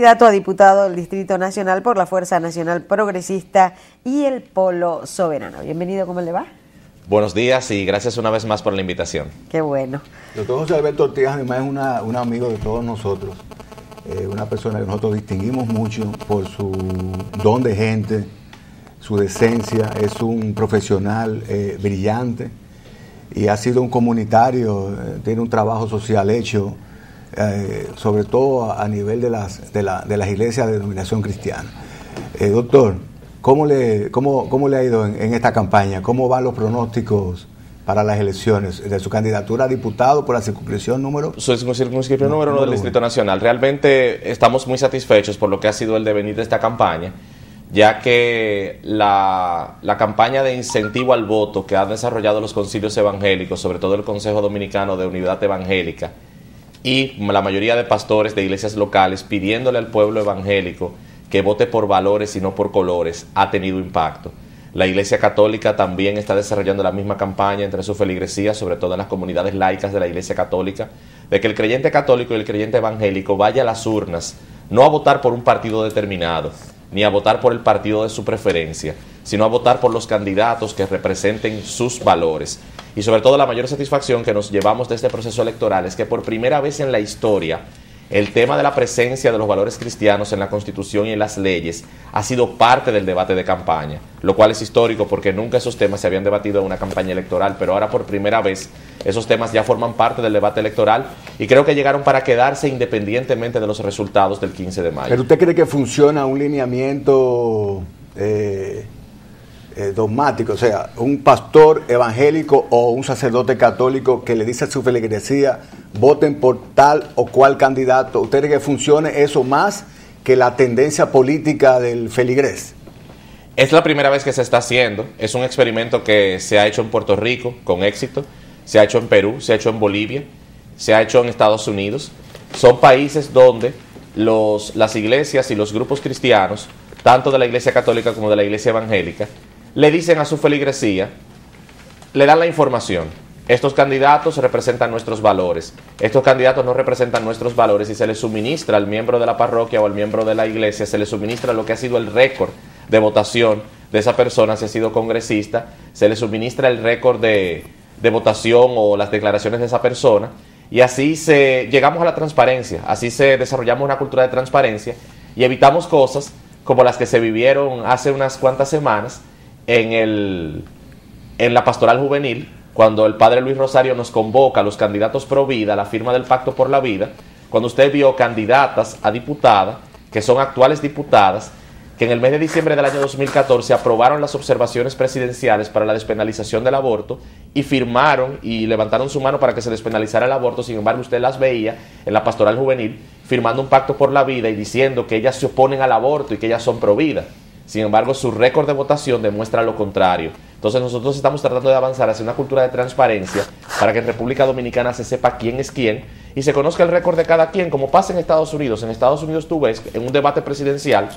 candidato a diputado del Distrito Nacional por la Fuerza Nacional Progresista y el Polo Soberano. Bienvenido, ¿cómo le va? Buenos días y gracias una vez más por la invitación. Qué bueno. Doctor José Alberto Ortiz, además es un amigo de todos nosotros, una persona que nosotros distinguimos mucho por su don de gente, su decencia, es un profesional brillante y ha sido un comunitario, tiene un trabajo social hecho, sobre todo a nivel de las iglesias de denominación cristiana. Doctor, ¿cómo le ha ido en esta campaña? ¿Cómo van los pronósticos para las elecciones de su candidatura a diputado por la circunscripción número? Su circunscripción número 1 del Distrito Nacional. Realmente estamos muy satisfechos por lo que ha sido el devenir de esta campaña, ya que la campaña de incentivo al voto que han desarrollado los concilios evangélicos, sobre todo el Consejo Dominicano de Unidad Evangélica, y la mayoría de pastores de iglesias locales pidiéndole al pueblo evangélico que vote por valores y no por colores, ha tenido impacto. La Iglesia Católica también está desarrollando la misma campaña entre su feligresía, sobre todo en las comunidades laicas de la Iglesia Católica, de que el creyente católico y el creyente evangélico vaya a las urnas, no a votar por un partido determinado, ni a votar por el partido de su preferencia, sino a votar por los candidatos que representen sus valores. Y sobre todo la mayor satisfacción que nos llevamos de este proceso electoral es que por primera vez en la historia el tema de la presencia de los valores cristianos en la Constitución y en las leyes ha sido parte del debate de campaña, lo cual es histórico porque nunca esos temas se habían debatido en una campaña electoral, pero ahora por primera vez esos temas ya forman parte del debate electoral y creo que llegaron para quedarse independientemente de los resultados del 15 de mayo. ¿Pero usted cree que funciona un lineamiento dogmático? O sea, un pastor evangélico o un sacerdote católico que le dice a su feligresía voten por tal o cual candidato, ¿usted cree que funcione eso más que la tendencia política del feligrés? Es la primera vez que se está haciendo, es un experimento que se ha hecho en Puerto Rico con éxito, se ha hecho en Perú, se ha hecho en Bolivia, se ha hecho en Estados Unidos. Son países donde las iglesias y los grupos cristianos, tanto de la Iglesia Católica como de la Iglesia Evangélica, le dicen a su feligresía, le dan la información. Estos candidatos representan nuestros valores, estos candidatos no representan nuestros valores, y se les suministra al miembro de la parroquia o al miembro de la iglesia, se les suministra lo que ha sido el récord de votación de esa persona, si ha sido congresista, se les suministra el récord de votación o las declaraciones de esa persona, y así llegamos a la transparencia, así desarrollamos una cultura de transparencia y evitamos cosas como las que se vivieron hace unas cuantas semanas en la pastoral juvenil, cuando el padre Luis Rosario nos convoca a los candidatos pro vida, a la firma del Pacto por la Vida, cuando usted vio candidatas a diputada, que son actuales diputadas, que en el mes de diciembre del año 2014 aprobaron las observaciones presidenciales para la despenalización del aborto y firmaron y levantaron su mano para que se despenalizara el aborto. Sin embargo, usted las veía en la pastoral juvenil firmando un pacto por la vida y diciendo que ellas se oponen al aborto y que ellas son pro vida. Sin embargo, su récord de votación demuestra lo contrario. Entonces nosotros estamos tratando de avanzar hacia una cultura de transparencia para que en República Dominicana se sepa quién es quién y se conozca el récord de cada quien, como pasa en Estados Unidos. En Estados Unidos tú ves en un debate presidencial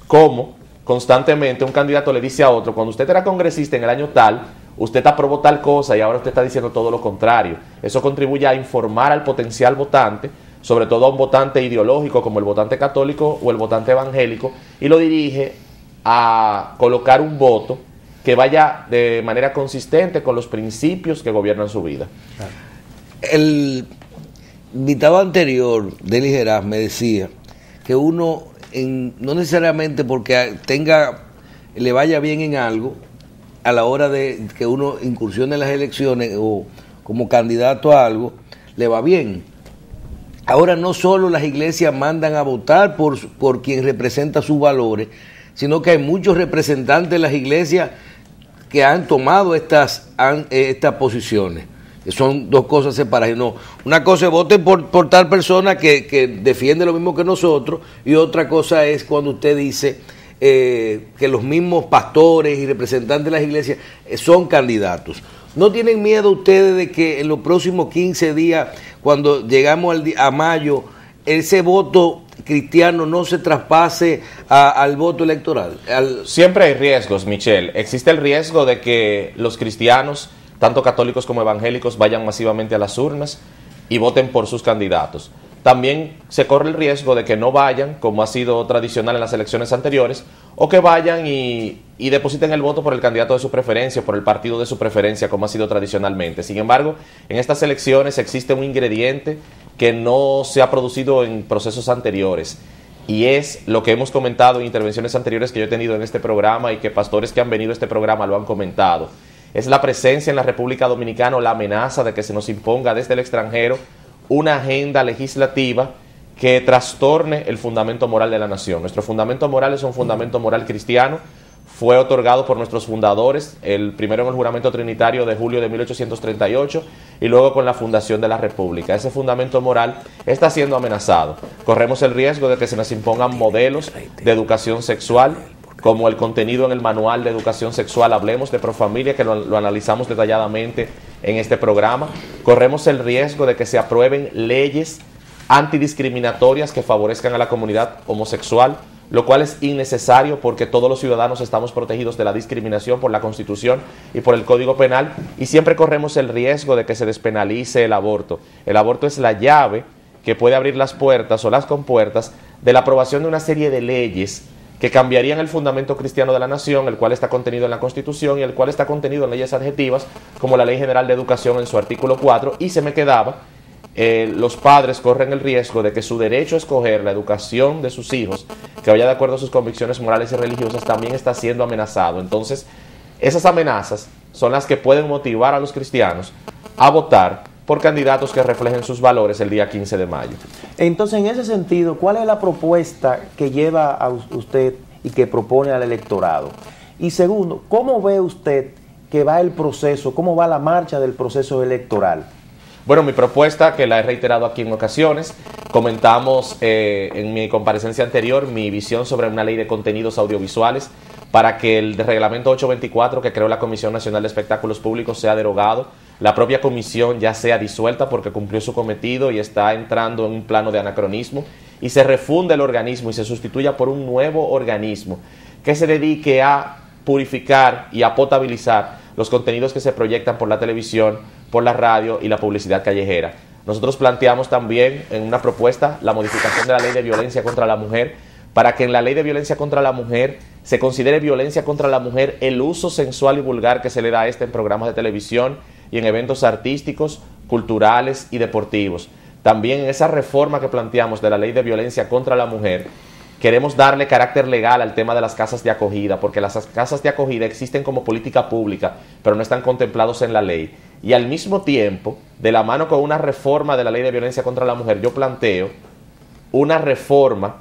cómo constantemente un candidato le dice a otro, cuando usted era congresista en el año tal, usted aprobó tal cosa y ahora usted está diciendo todo lo contrario. Eso contribuye a informar al potencial votante, sobre todo a un votante ideológico como el votante católico o el votante evangélico, y lo dirige a colocar un voto que vaya de manera consistente con los principios que gobiernan su vida. El invitado anterior, Delis Geraz, me decía que uno, no necesariamente porque le vaya bien en algo, a la hora de que uno incursione en las elecciones o como candidato a algo, le va bien. Ahora no solo las iglesias mandan a votar por quien representa sus valores, sino que hay muchos representantes de las iglesias que han tomado estas posiciones. Son dos cosas separadas. No, una cosa es voten por tal persona que defiende lo mismo que nosotros, y otra cosa es cuando usted dice que los mismos pastores y representantes de las iglesias son candidatos. ¿No tienen miedo ustedes de que en los próximos 15 días, cuando llegamos a mayo, ese voto cristiano no se traspase al voto electoral? Siempre hay riesgos, Michelle. Existe el riesgo de que los cristianos, tanto católicos como evangélicos, vayan masivamente a las urnas y voten por sus candidatos. también se corre el riesgo de que no vayan, como ha sido tradicional en las elecciones anteriores, o que vayan y depositen el voto por el candidato de su preferencia, por el partido de su preferencia, como ha sido tradicionalmente. Sin embargo, en estas elecciones existe un ingrediente que no se ha producido en procesos anteriores, y es lo que hemos comentado en intervenciones anteriores que yo he tenido en este programa y que pastores que han venido a este programa lo han comentado. Es la presencia en la República Dominicana o la amenaza de que se nos imponga desde el extranjero una agenda legislativa que trastorne el fundamento moral de la nación. Nuestro fundamento moral es un fundamento moral cristiano, fue otorgado por nuestros fundadores, el primero en el juramento trinitario de julio de 1838 y luego con la fundación de la República. Ese fundamento moral está siendo amenazado. Corremos el riesgo de que se nos impongan modelos de educación sexual, como el contenido en el manual de educación sexual Hablemos de Profamilia, que lo analizamos detalladamente en este programa. Corremos el riesgo de que se aprueben leyes antidiscriminatorias que favorezcan a la comunidad homosexual, lo cual es innecesario porque todos los ciudadanos estamos protegidos de la discriminación por la Constitución y por el Código Penal, y siempre corremos el riesgo de que se despenalice el aborto. El aborto es la llave que puede abrir las puertas o las compuertas de la aprobación de una serie de leyes que cambiarían el fundamento cristiano de la nación, el cual está contenido en la Constitución y el cual está contenido en leyes adjetivas, como la Ley General de Educación en su artículo 4, y se me quedaba, los padres corren el riesgo de que su derecho a escoger la educación de sus hijos, que vaya de acuerdo a sus convicciones morales y religiosas, también está siendo amenazado. Entonces, esas amenazas son las que pueden motivar a los cristianos a votar por candidatos que reflejen sus valores el día 15 de mayo. Entonces, en ese sentido, ¿cuál es la propuesta que lleva a usted y que propone al electorado? Y segundo, ¿cómo ve usted que va el proceso, cómo va la marcha del proceso electoral? Bueno, mi propuesta, que la he reiterado aquí en ocasiones, comentamos en mi comparecencia anterior mi visión sobre una ley de contenidos audiovisuales para que el reglamento 824 que creó la Comisión Nacional de Espectáculos Públicos sea derogado, la propia comisión ya sea disuelta porque cumplió su cometido y está entrando en un plano de anacronismo, y se refunda el organismo y se sustituya por un nuevo organismo que se dedique a purificar y a potabilizar los contenidos que se proyectan por la televisión, por la radio y la publicidad callejera. Nosotros planteamos también en una propuesta la modificación de la Ley de Violencia contra la Mujer, para que en la Ley de Violencia contra la Mujer se considere violencia contra la mujer el uso sensual y vulgar que se le da a en programas de televisión y en eventos artísticos, culturales y deportivos. También en esa reforma que planteamos de la Ley de Violencia contra la Mujer, queremos darle carácter legal al tema de las casas de acogida, porque las casas de acogida existen como política pública, pero no están contemplados en la ley. Y al mismo tiempo, de la mano con una reforma de la Ley de Violencia contra la Mujer, yo planteo una reforma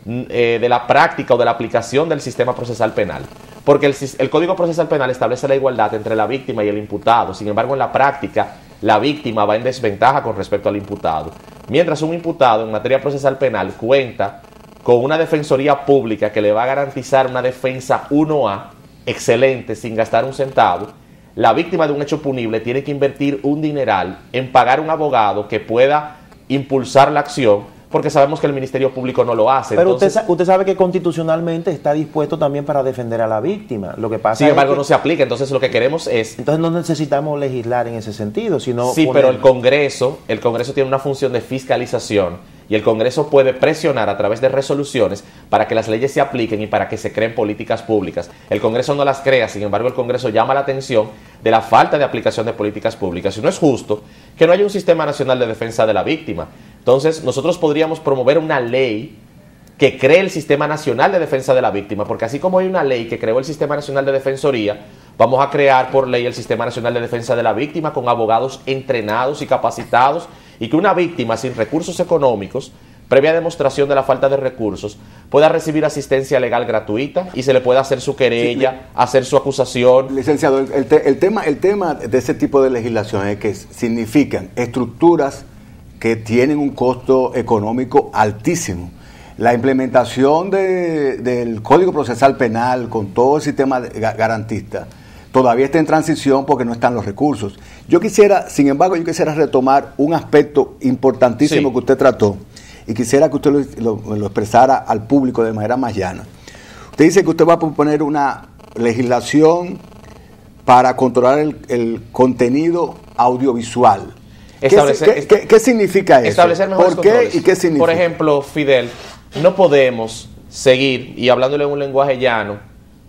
de la práctica o de la aplicación del sistema procesal penal. Porque el Código Procesal Penal establece la igualdad entre la víctima y el imputado. Sin embargo, en la práctica, la víctima va en desventaja con respecto al imputado. Mientras un imputado en materia procesal penal cuenta con una defensoría pública que le va a garantizar una defensa 1A excelente sin gastar un centavo, la víctima de un hecho punible tiene que invertir un dineral en pagar un abogado que pueda impulsar la acción, porque sabemos que el Ministerio Público no lo hace. Pero entonces, usted sabe que constitucionalmente está dispuesto también para defender a la víctima. Lo que pasa sin embargo, es que no se aplica. Entonces, lo que queremos es... Entonces no necesitamos legislar en ese sentido, sino... Sí, pero el Congreso tiene una función de fiscalización, y el Congreso puede presionar a través de resoluciones para que las leyes se apliquen y para que se creen políticas públicas. El Congreso no las crea, sin embargo, el Congreso llama la atención de la falta de aplicación de políticas públicas. Y no es justo que no haya un sistema nacional de defensa de la víctima. Entonces, nosotros podríamos promover una ley que cree el Sistema Nacional de Defensa de la Víctima, porque así como hay una ley que creó el Sistema Nacional de Defensoría, vamos a crear por ley el Sistema Nacional de Defensa de la Víctima con abogados entrenados y capacitados, y que una víctima sin recursos económicos, previa demostración de la falta de recursos, pueda recibir asistencia legal gratuita y se le pueda hacer su querella, hacer su acusación. Licenciado, el tema de ese tipo de legislación es que significan estructuras que tienen un costo económico altísimo. La implementación del Código Procesal Penal con todo el sistema garantista todavía está en transición porque no están los recursos. Sin embargo, yo quisiera retomar un aspecto importantísimo que usted trató y quisiera que usted lo expresara al público de manera más llana. Usted dice que usted va a proponer una legislación para controlar el contenido audiovisual. ¿Qué significa eso? Establecer mejores ¿Por qué controles. y qué significa? Por ejemplo, Fidel, no podemos seguir, y hablándole en un lenguaje llano,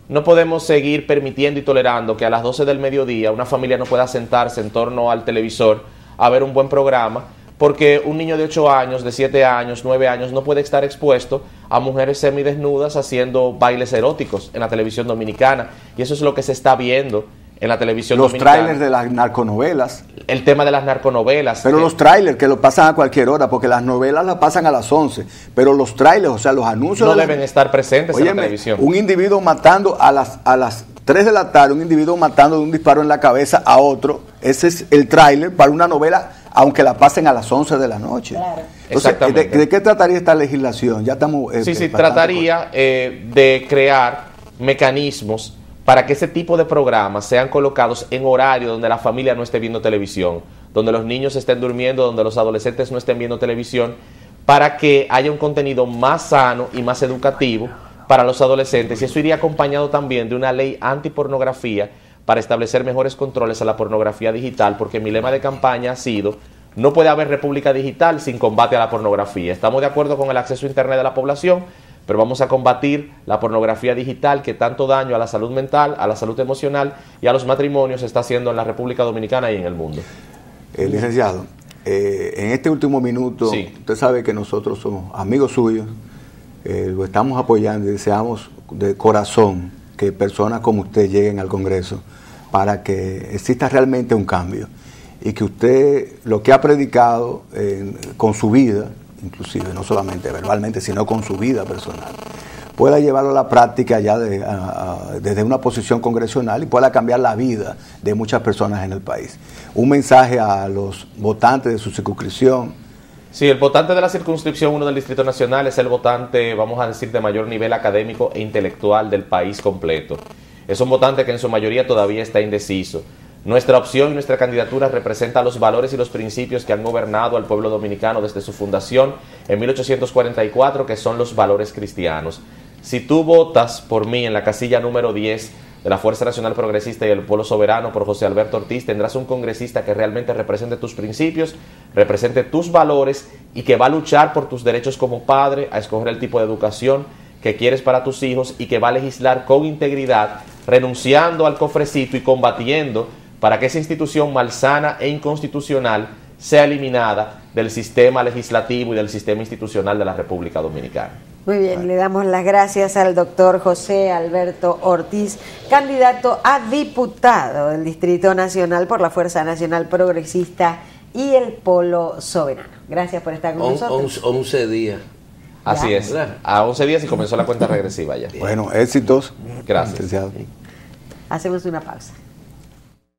no podemos seguir permitiendo y tolerando que a las 12 del mediodía una familia no pueda sentarse en torno al televisor a ver un buen programa, porque un niño de 8 años, de 7 años, 9 años no puede estar expuesto a mujeres semidesnudas haciendo bailes eróticos en la televisión dominicana, y eso es lo que se está viendo en la televisión dominicana. Los trailers de las narconovelas. El tema de las narconovelas. Pero los trailers que lo pasan a cualquier hora, porque las novelas las pasan a las 11, pero los trailers, o sea, los anuncios... No deben estar presentes en la televisión. Un individuo matando a las 3 de la tarde, un individuo matando de un disparo en la cabeza a otro, ese es el trailer para una novela, aunque la pasen a las 11 de la noche. Claro. Entonces, Exactamente. ¿de qué trataría esta legislación? Ya estamos... Sí, trataría de crear mecanismos para que ese tipo de programas sean colocados en horario donde la familia no esté viendo televisión, donde los niños estén durmiendo, donde los adolescentes no estén viendo televisión, para que haya un contenido más sano y más educativo para los adolescentes. Y eso iría acompañado también de una ley antipornografía para establecer mejores controles a la pornografía digital, porque mi lema de campaña ha sido: no puede haber república digital sin combate a la pornografía. Estamos de acuerdo con el acceso a Internet de la población, pero vamos a combatir la pornografía digital que tanto daño a la salud mental, a la salud emocional y a los matrimonios está haciendo en la República Dominicana y en el mundo. Licenciado, en este último minuto, sí, usted sabe que nosotros somos amigos suyos, lo estamos apoyando y deseamos de corazón que personas como usted lleguen al Congreso para que exista realmente un cambio y que usted lo que ha predicado con su vida, inclusive no solamente verbalmente, sino con su vida personal, pueda llevarlo a la práctica ya desde una posición congresional y pueda cambiar la vida de muchas personas en el país. Un mensaje a los votantes de su circunscripción. Sí, el votante de la circunscripción 1 del Distrito Nacional es el votante, vamos a decir, de mayor nivel académico e intelectual del país completo. Es un votante que en su mayoría todavía está indeciso. Nuestra opción y nuestra candidatura representa los valores y los principios que han gobernado al pueblo dominicano desde su fundación en 1844, que son los valores cristianos. Si tú votas por mí en la casilla número 10 de la Fuerza Nacional Progresista y el Pueblo Soberano por José Alberto Ortiz, tendrás un congresista que realmente represente tus principios, represente tus valores y que va a luchar por tus derechos como padre, a escoger el tipo de educación que quieres para tus hijos y que va a legislar con integridad, renunciando al cofrecito y combatiendo para que esa institución malsana e inconstitucional sea eliminada del sistema legislativo y del sistema institucional de la República Dominicana. Muy bien, le damos las gracias al doctor José Alberto Ortiz, candidato a diputado del Distrito Nacional por la Fuerza Nacional Progresista y el Polo Soberano. Gracias por estar con nosotros. 11 días. Así es, a 11 días y comenzó la cuenta regresiva ya. Bueno, éxitos. Gracias. Licenciado. Hacemos una pausa.